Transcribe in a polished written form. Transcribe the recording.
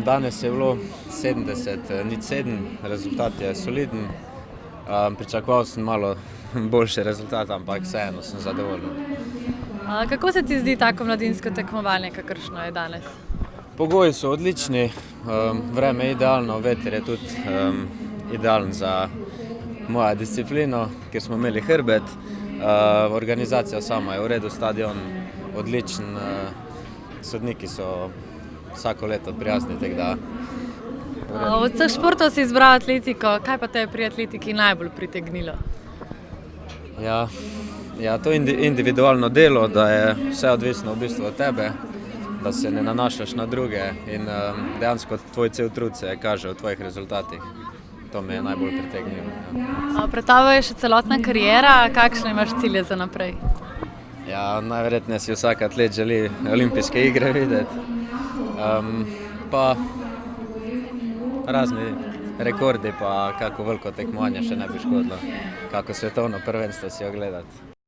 Danes je bilo 70:7, rezultat je soliden. Pričakoval sem malo boljši rezultat, ampak vseeno sem zadovoljen. Kako se ti zdi tako mladinsko tekmovanje, kakršno je danes? Pogoji so odlični, vreme je idealno, veter je tudi idealen za mojo disciplino, ker smo imeli hrbet. Organizacija sama je v redu, stadion odličen, sodniki so vsako leto prijazni, tako da Od vseh športov si izbral atletiko, kaj pa te je pri atletiki najbolj pritegnilo? Ja, to je individualno delo, da je vse odvisno v bistvu od tebe, da se ne nanašaš na druge in dejansko tvoj cel trud se kaže v tvojih rezultatih. To me je najbolj pritegnilo. Pred tabo je še celotna kariera, kakšne imaš cilje za naprej? Najverjetneje si vsak atlet želi olimpijske igre videti, pa razni rekordi, pa kako veliko tekmovanje še ne bi škodilo, kako svetovno prvenstvo si ogledati.